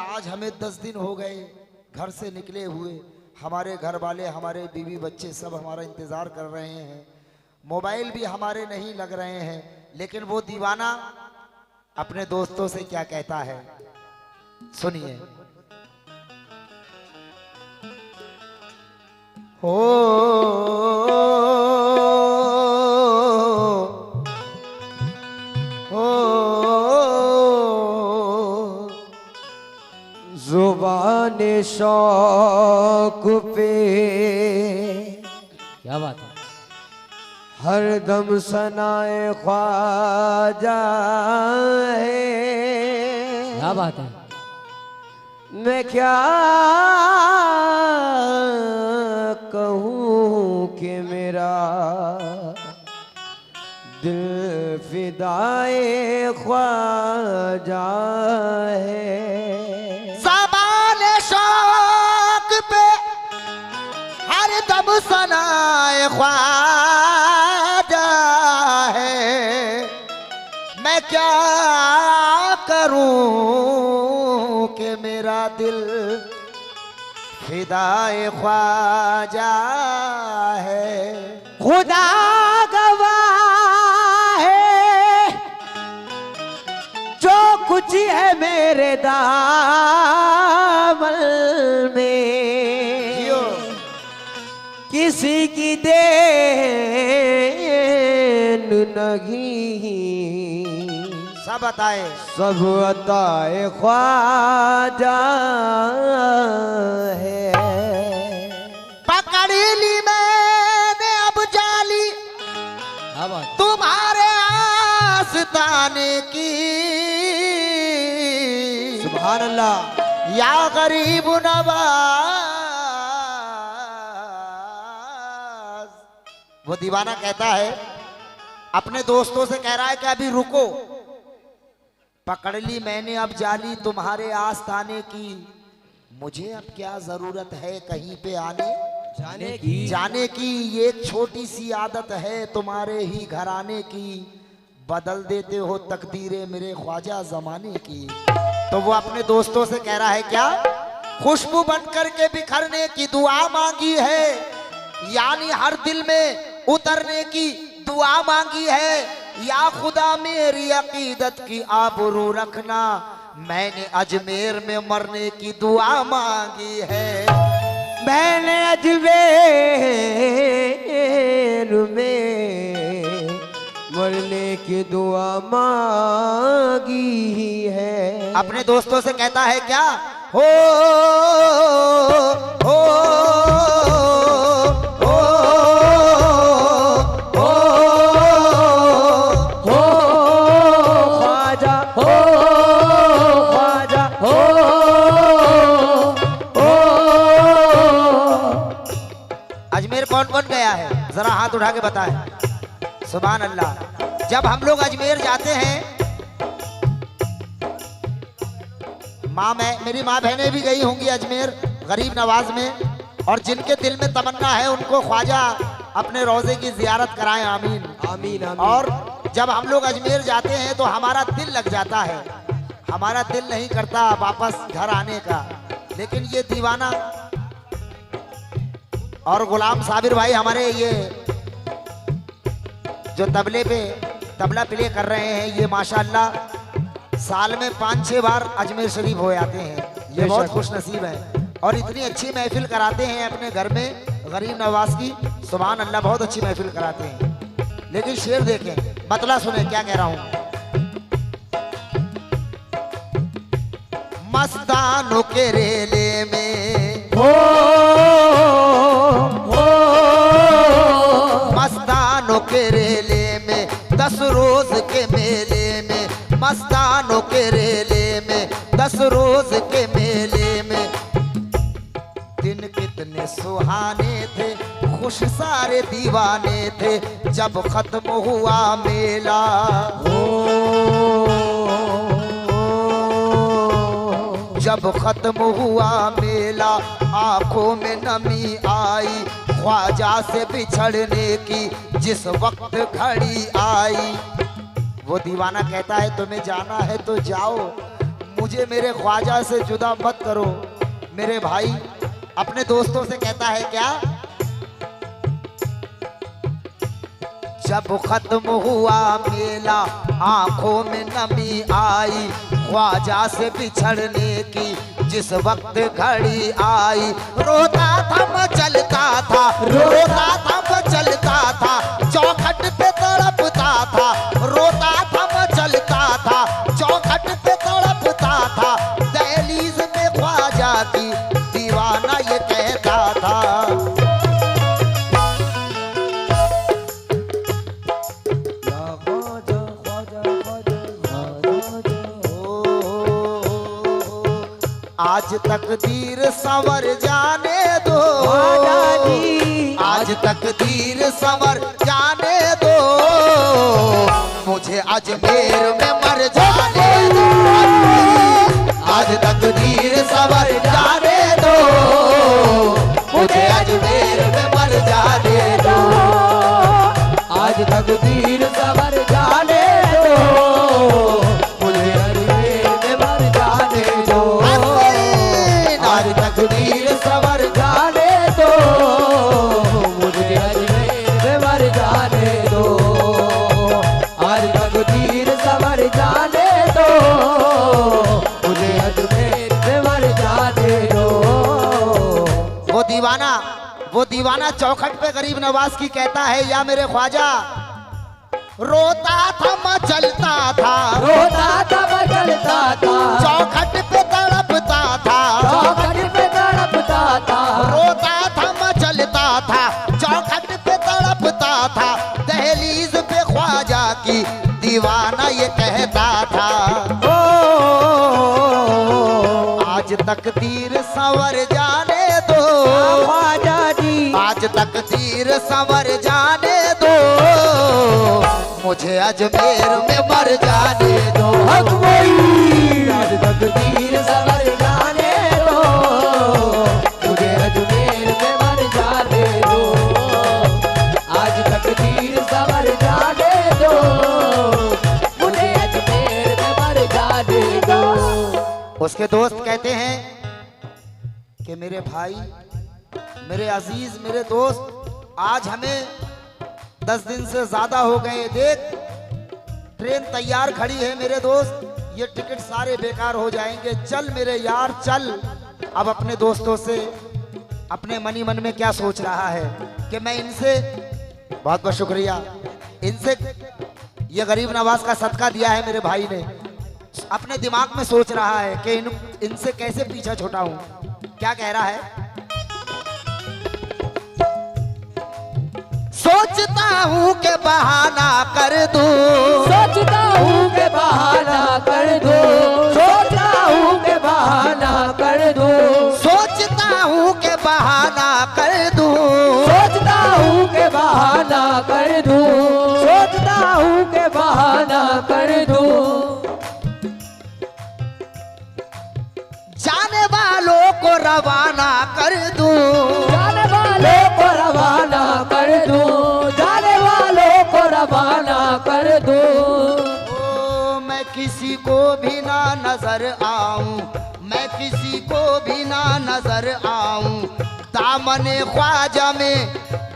आज हमें 10 दिन हो गए घर से निकले हुए। हमारे घर वाले, हमारे बीवी बच्चे सब हमारा इंतज़ार कर रहे हैं। मोबाइल भी हमारे नहीं लग रहे हैं। लेकिन वो दीवाना अपने दोस्तों से क्या कहता है, सुनिए। हो जुबाने शौक पे क्या बात है। हरदम सनाए ख्वाजा है। क्या बात है। मैं क्या कहूँ कि मेरा दिल फिदाए ख्वाजा है। ज़बाने शौक पे हर दम सनाए ख्वाजा है। मैं क्या करूं कि मेरा दिल फिदाए ख्वाजा है। खुदा गवाह है जो कुछ है मेरे दामन में, किसी की देन नहीं, सब बताए सब अताए ख्वाजा है। पकड़ ली मैंने अब जाली क्या बात है। तुम्हारे आस्ताने की। सुभान अल्लाह। या गरीब नवाज। वो दीवाना कहता है, अपने दोस्तों से कह रहा है कि अभी रुको। पकड़ ली मैंने अब जाली तुम्हारे आस्ताने की। मुझे अब क्या जरूरत है कहीं पे आने जाने की। ये एक छोटी सी आदत है तुम्हारे ही घराने की। बदल देते हो तकदीरें मेरे ख्वाजा जमाने की। तो वो अपने दोस्तों से कह रहा है, क्या खुशबू बन करके बिखरने की दुआ मांगी है, यानी हर दिल में उतरने की दुआ मांगी है। या खुदा मेरी अकीदत की आबरू रखना, मैंने अजमेर में मरने की दुआ मांगी है। मैंने अजमेर में मरने की दुआ मांगी है। अपने दोस्तों से कहता है, क्या हो हो ख्वाजा हो, ख्वाजा हो, अजमेर कौन कौन गया है जरा हाथ उठा के बताएं। सुभान अल्लाह। जब हम लोग अजमेर जाते हैं, मेरी माँ बहनें भी गई होंगी अजमेर गरीब नवाज में, और जिनके दिल में तमन्ना है उनको ख्वाजा अपने रोजे की जियारत कराएं। आमीन आमीन आमीन। और जब हम लोग अजमेर जाते हैं तो हमारा दिल लग जाता है, हमारा दिल नहीं करता वापस घर आने का। लेकिन ये दीवाना और गुलाम साबिर भाई हमारे ये जो तबले पे तबला प्ले कर रहे हैं, ये माशाअल्लाह साल में 5-6 बार अजमेर शरीफ हो जाते हैं। ये बहुत खुश नसीब है और इतनी अच्छी महफिल कराते हैं अपने घर में गरीब नवाज की। सुभान अल्लाह, बहुत अच्छी महफिल कराते हैं। लेकिन शेर देखें, मतला सुने क्या कह रहा हूं। मस्तानों के रेले में हो, मस्तानों के रेले में 10 रोज के मेले में, मस्तानों के रेले में 10 रोज के मेले में। दिन कितने सुहाने थे, खुश सारे दीवाने थे, जब खत्म हुआ मेला। जब खत्म हुआ मेला, आंखों में नमी आई, ख्वाजा से बिछड़ने की जिस वक्त घड़ी आई। वो दीवाना कहता है, तुम्हें जाना है तो जाओ, मुझे मेरे ख्वाजा से जुदा मत करो। मेरे भाई अपने दोस्तों से कहता है क्या, जब खत्म हुआ मेला आंखों में नमी आई, ख्वाजा से बिछड़ने की जिस वक्त घड़ी आई, रोता था मैं चलता था, रोता था मैं चलता था, चौखट पे तड़पता था, रोता था मैं चलता था, चौखट पे तड़पता था, दहलीज में ख्वाजा की दीवाना ये कहता था। आज तकदीर संवर जाने दो, आज तकदीर संवर जाने दो, मुझे अजमेर में मर जाने दो। आज तकदीर संवर जाने दो, मुझे अजमेर में मर जाने दो। आज तकदीर संवर जाने दो, मुझे अजमेर में मर जाने दो। आज तकदीर संवर जाने दो, मुझे अजमेर में मर जाने दो। आज तकदीर संवर जाने दो, मुझे अजमेर में मर जाने दो। वो दीवाना चौखट पे गरीब नवाज की कहता है, या मेरे ख्वाजा रोता था मैं चलता था, रोता था मैं चलता था, चौखट पे तड़पता था, चौखट पे तड़पता था, रोता था मैं चलता था, चौखट पे तड़पता था, दहलीज पे ख्वाजा की दीवाना ये कहता था। आज तकदीर संवर जाने दो, ख्वाजा जी आज तकदीर संवर जाने दो, मुझे अजमेर में मर जाने दो। आज तकदीर संवर जाने दो, मुझे अजमेर में मर जाने दो। आज तकदीर संवर जाने दो, मुझे अजमेर में मर जाने दो। उसके दोस्त कहते हैं कि मेरे भाई, मेरे अजीज, मेरे दोस्त, आज हमें 10 दिन से ज्यादा हो गए, देख ट्रेन तैयार खड़ी है मेरे दोस्त, ये टिकट सारे बेकार हो जाएंगे, चल मेरे यार चल। अब अपने दोस्तों से अपने मनी मन में क्या सोच रहा है कि मैं इनसे, बहुत बहुत शुक्रिया, इनसे ये गरीब नवाज का सदका दिया है मेरे भाई ने, अपने दिमाग में सोच रहा है कि इनसे कैसे पीछा छुड़ाऊं। क्या कह रहा है, सोचता हूँ के बहाना कर दूं, सोचता हूँ के बहाना कर दूं, सोचता हूँ के बहाना कर दूं, सोचता हूँ के बहाना कर दूं, सोचता हूँ के बहाना कर दूं, सोचता हूँ के बहाना कर दूं। जाने वालों को रवाना कर दूं, जाने वालों को रवाना कर दूं, जाने वालों को रवाना कर दूं। ओ मैं किसी को भी ना नजर आऊं, मैं किसी को भी ना नजर आऊं, दामने ख्वाजा में,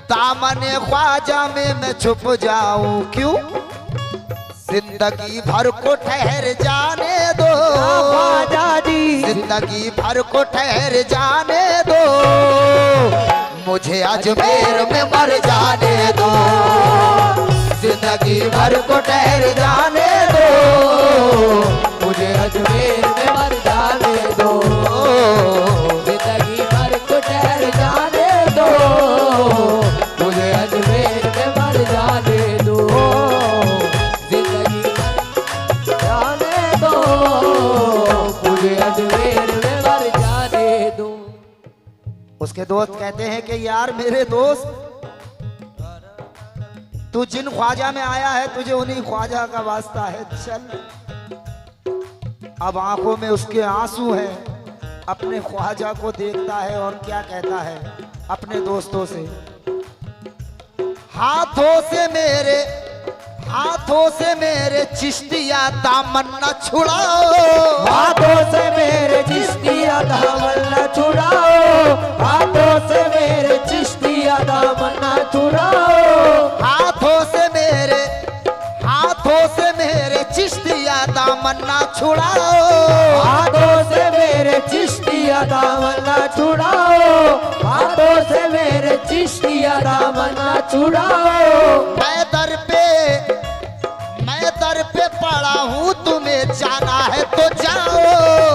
दामने ख्वाजा में मैं छुप जाऊं। क्यों, जिंदगी भर को ठहर जाने दो, ख्वाजा जी जिंदगी भर को ठहर जाने दो, मुझे अजमेर में मर जाने दो, जिंदगी भर को ठहर जाने दो, मुझे अजमेर में मर जाने दो, जिंदगी भर को ठहर जाने दो, मुझे अजमेर में मर जाने दो, जिंदगी जाने दो, मुझे अजमेर में मर जाने दो। उसके दोस्त कहते हैं कि यार मेरे दोस्त, तू जिन ख्वाजा में आया है तुझे उन्हीं ख्वाजा का वास्ता है, चल। अब आंखों में उसके आंसू हैं, अपने ख्वाजा को देखता है और क्या कहता है अपने दोस्तों से, हाथों से मेरे, हाथों से मेरे चिश्तिया दामन न छुड़ाओ, हाथों से मेरे चिश्तिया दामन न छुड़ाओ, हाथों से मेरे चिश्तिया दामन न छुड़ाओ, हाथों से मेरे चिश्तिया दामन न छुड़ाओ, हाथों से मेरे चिश्तिया दामन न छुड़ाओ, हाथों से मेरे चिश्तिया दामन न छुड़ाओ। मैं दर पे पड़ा हूँ, तुम्हें जाना है तो जाओ,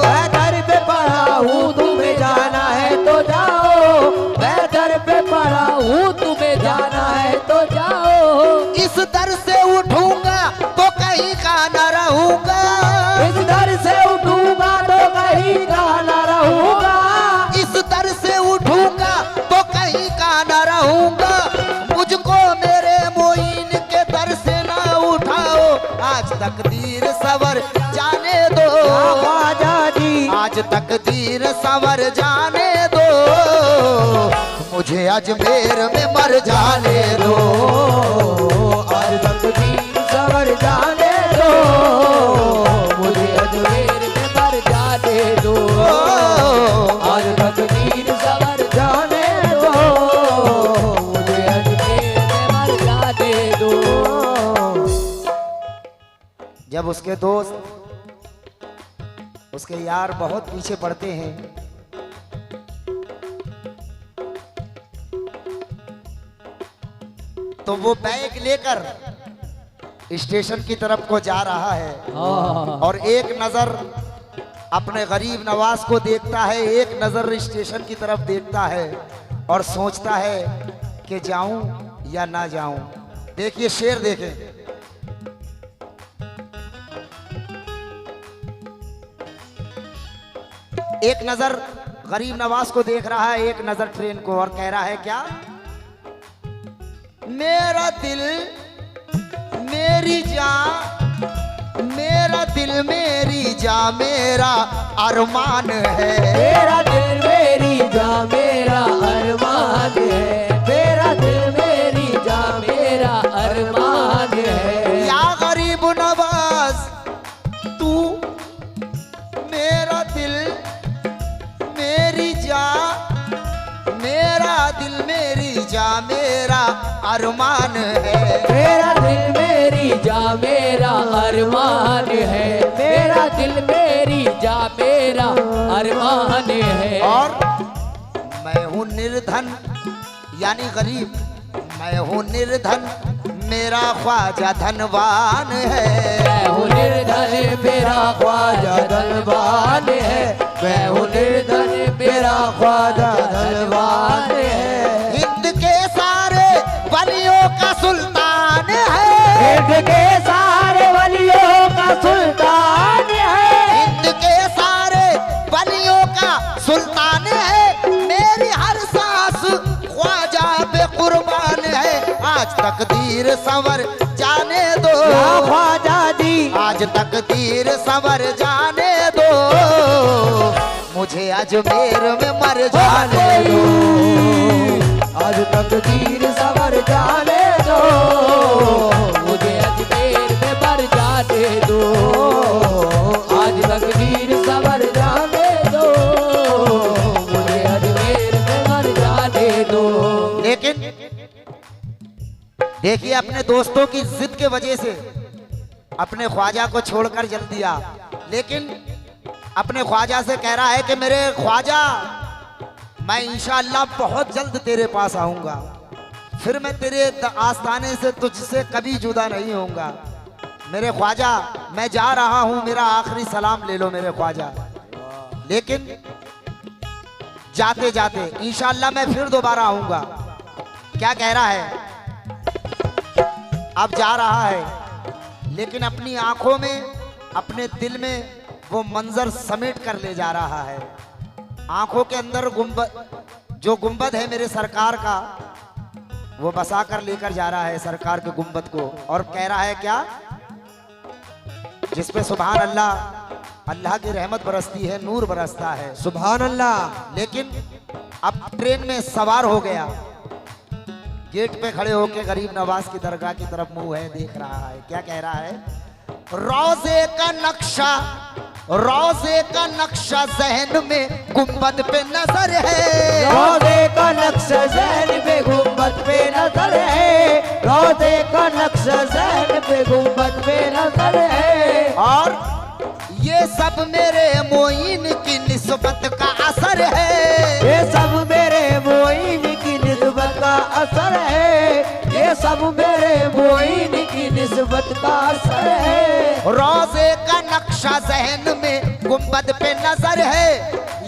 मैं दर पे पड़ा हूँ, तुम्हें जाना है तो जाओ, मैं दर पे पड़ा हूँ, तुम्हें जाना है तो जाओ। इस दर से उठूंगा तो कहीं का न रहूंगा, इस दर से उठूंगा तो कहीं का न रहूंगा, इस दर से उठूंगा तो कहीं का न रहूंगा, मुझको मेरे मोइन के दर से ना उठाओ, आज तकदीर सवर जाने दो, ख्वाजा जी आज तकदीर सवर जाने दो, मुझे अजमेर में मर जाने दो, आज तकदीर सवर जाने दो, मुझे अजमेर में मर जाने दो, आज तकदीर सवर जाने दो, मुझे अजमेर में मर जाने दो। जब उसके दोस्त उसके यार बहुत पीछे पड़ते हैं, तो वो बैग लेकर स्टेशन की तरफ को जा रहा है और एक नजर अपने गरीब नवाज को देखता है, एक नजर स्टेशन की तरफ देखता है और सोचता है कि जाऊं या ना जाऊं। देखिए शेर देखें, एक नजर गरीब नवाज को देख रहा है, एक नजर ट्रेन को, और कह रहा है क्या, मेरा दिल मेरी जान, मेरा दिल मेरी जान मेरा अरमान है, मेरा दिल मेरी जान मेरा अरमान है, मेरा दिल मेरी जान मेरा अरमान है। या गरीब नवाज तू मेरा दिल मेरी जान, मेरा दिल मेरी जान मेरा अरमान है, मेरा दिल मेरी जान मेरा अरमान है, मेरा दिल मेरी जान मेरा अरमान है। और मैं हूँ निर्धन यानी गरीब, मैं हूँ निर्धन मेरा ख्वाजा धनवान है, मैं हूँ निर्धन मेरा ख्वाजा धनवान है, मैं हूँ निर्धन मेरा ख्वाजा धनवान है। हिंद के सारे वलियों का सुल्तान है, हिंद के सारे वलियों का सुल्तान है, हिंद के सारे वलियों का सुल्तान है, मेरी हर सांस ख्वाजा पे कुर्बान है, आज तकदीर संवर जाने दो, ख्वाजा जी आज तकदीर संवर जाने दो, मुझे अजमेर में मर जाने दो, आज तकदीर सवर जाने दो, मुझे अजमेर में मर जाने दो, आज तकदीर सवर जाने दो, मुझे अजमेर में मर जाने दो। लेकिन देखिए अपने दोस्तों की जिद के वजह से अपने ख्वाजा को छोड़कर जल दिया, लेकिन अपने ख्वाजा से कह रहा है कि मेरे ख्वाजा मैं इंशाअल्लाह बहुत जल्द तेरे पास आऊंगा, फिर मैं तेरे आस्थाने से तुझसे कभी जुदा नहीं होऊंगा, मेरे ख्वाजा मैं जा रहा हूं, मेरा आखिरी सलाम ले लो मेरे ख्वाजा। लेकिन जाते जाते इंशाअल्लाह मैं फिर दोबारा आऊंगा। क्या कह रहा है, अब जा रहा है लेकिन अपनी आंखों में अपने दिल में वो मंजर समेट कर ले जा रहा है, आंखों के अंदर गुंबद जो गुंबद है मेरे सरकार का वो बसा कर लेकर जा रहा है सरकार के गुंबद को, और कह रहा है क्या, जिसपे सुभान अल्लाह अल्लाह की रहमत बरसती है, नूर बरसता है, सुभान अल्लाह। लेकिन अब ट्रेन में सवार हो गया गेट पे खड़े होके गरीब नवाज की दरगाह की तरफ मुंह है देख रहा है। क्या कह रहा है? रोजे का नक्शा, रोजे का नक्शा जहन में गुंबद पे नजर है। रोजे का नक्शा जहन पे गुंबद पे नजर है। रोजे का नक्शा जहन पे गुंबद पे नजर है। और ये सब मेरे मोइन की निस्बत का असर है। ये सब मेरे मोइन की निस्बत का असर है। ये सब मेरे मोइन की निस्बत का असर है। रोजे का नक्शा जहन में गुंबद पे नजर है।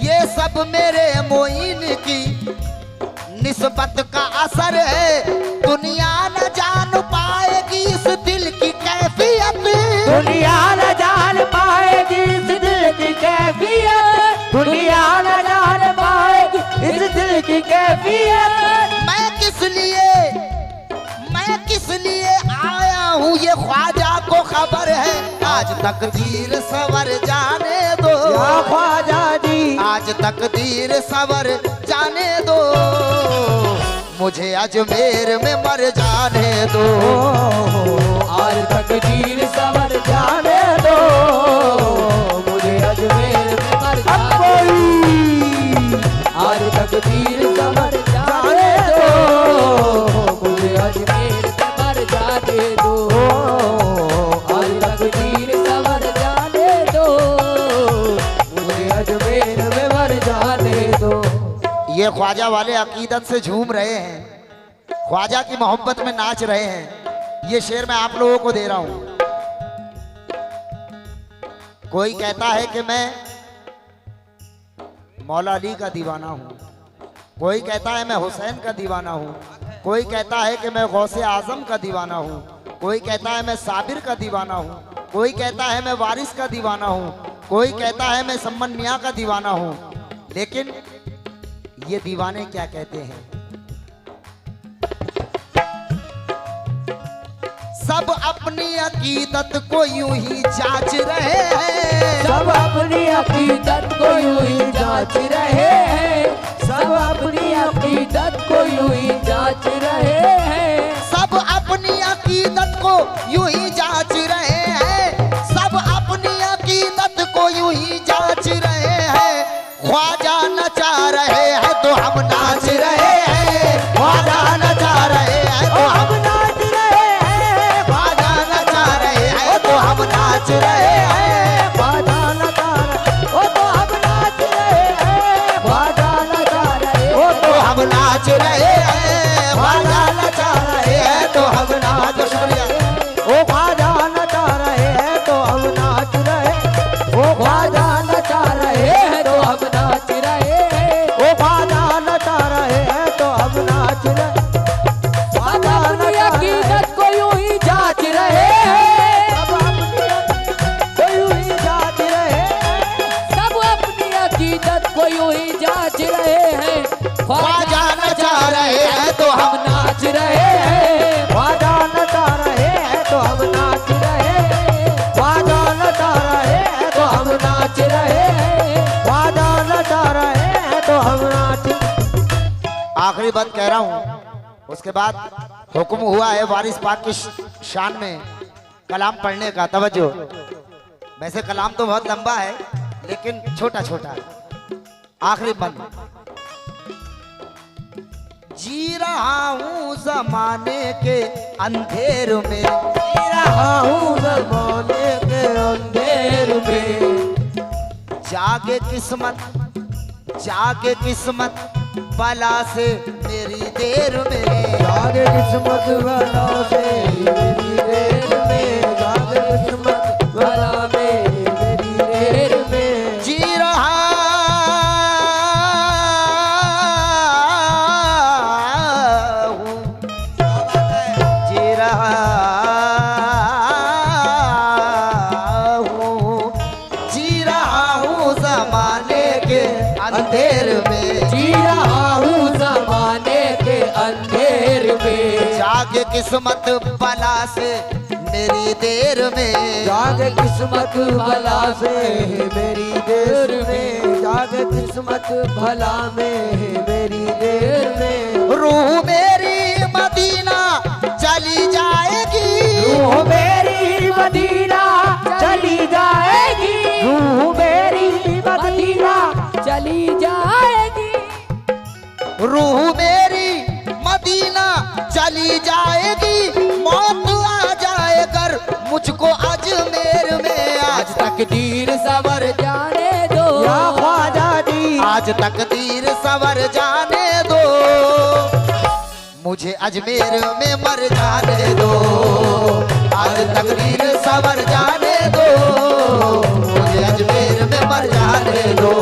ये सब मेरे मोइन की निस्बत का असर है। दुनिया न जान पाएगी इस दिल की कैफियत। दुनिया न जान पाएगी इस दिल की कैफियत। दुनिया न जान पाएगी इस दिल की कैफियत। मैं किस लिए आया हूँ ये ख्वाजा को खबर है। आज तकदीर सवर जाने दो, या ख्वाजा जी आज तकदीर सवर जाने दो। मुझे अजमेर में मर जाने दो। आज तकदीर सवर जाने दो। मुझे अजमेर में मर जाने दो। आज तकदीर सवर जाने दो। मुझे अजमेर में मर जाने दो। आज तकदीर सवर जाने दो। मुझे अजमेर में मर जाने दो। ये ख्वाजा वाले अकीदत से झूम रहे हैं, ख्वाजा की मोहब्बत में नाच रहे हैं। ये शेर मैं आप लोगों को दे रहा हूं। कोई कहता है कि मैं मौला अली का दीवाना हूं, कोई कहता है मैं हुसैन का दीवाना हूं, कोई कहता है कि मैं गौसे आजम का दीवाना हूं, कोई कहता है मैं साबिर का दीवाना हूं, कोई कहता है मैं वारिस का दीवाना हूं, कोई कहता है मैं सम्मन मियाँ का दीवाना हूं। लेकिन ये दीवाने क्या कहते हैं? सब अपनी अकीदत को यूं ही जांच रहे हैं। सब अपनी अकीदत को यूं ही जांच रहे हैं। सब अपनी अकीदत को यूं ही जांच रहे हैं। सब अपनी अकीदत को यूं ही जांच रहे हैं। सब अपनी अकीदत को यूं ही जांच रहे हैं। ख्वाजा नचा रहे हैं तो हम नाच रहे हैं। ख्वाजा नचा रहे हैं तो हम नाच रहे हैं। ख्वाजा नचा रहे हैं तो हम नाच रहे हैं। ख्वाजा नचा रहे हो तो हम नाच रहे हैं। ख्वाजा नचा रहे हो तो हम नाच रहे हैं। ख्वाजा नचा रहे हैं तो हम नाच शुक्रिया। ओ ख्वाजा नचा रहे हैं तो हम नाच रहे। ओ ख्वाजा नचा रहे हैं तो हम नाच रहे हैं। ओ ख्वाजा नचा रहे हैं तो हम नाच रहे। ख्वाजा अपनी अकीदत को यूं ही जांच रहे हैं। सब अपनी अकीदत को यूं ही जांच रहे हैं। सब अपनी अकीदत को यूं ही जांच रहे हैं। ख्वाजा नचा रहे हैं तो हम नाच रहे हैं। ख्वाजा नचा रहे हैं तो हम नाच रहे हैं। ख्वाजा नचा रहे हैं तो हम नाच रहे हैं। ख्वाजा नचा रहे हैं तो हम नाच। आखिरी बात कह रहा हूं, उसके बाद हुक्म हुआ है वारिस पाक की शान में कलाम पढ़ने का। तवज्जो, वैसे कलाम तो बहुत लंबा है लेकिन छोटा छोटा है। आखिरी बंद। जी रहा हूँ जमाने के अंधेर में, जी रहा हूँ ज़माने के अंधेर में। जागे किस्मत बला से मेरी देर में। जागे किस्मत वाला से मेरी देर में। जागे किस्मत वाला में मेरी देर में। जी रहा हूँ, जी रहा हूँ, जी रहा हूँ जमाने के अंधेर में। जी रहा हूँ ज़माने के अंधेर में। जागे किस्मत बला से मेरी देर में। जागे किस्मत भला से मेरी देर में। जागे किस्मत भला में मेरी देर में। रूह मेरी मत मदीना चली जाएगी। रूह मेरी मदीना चली जाएगी, रूह मेरी मदीना चली जाएगी। रूह मेरी मदीना चली जाएगी। मौत आ जाए कर मुझको अजमेर में। आज तकदीर सवर जाने दो या ख्वाजा जी, आज तकदीर सवर जाने दो। मुझे अजमेर में मर जाने दो। आज तकदीर सवर जाने दो। मुझे अजमेर में मर जाने दो।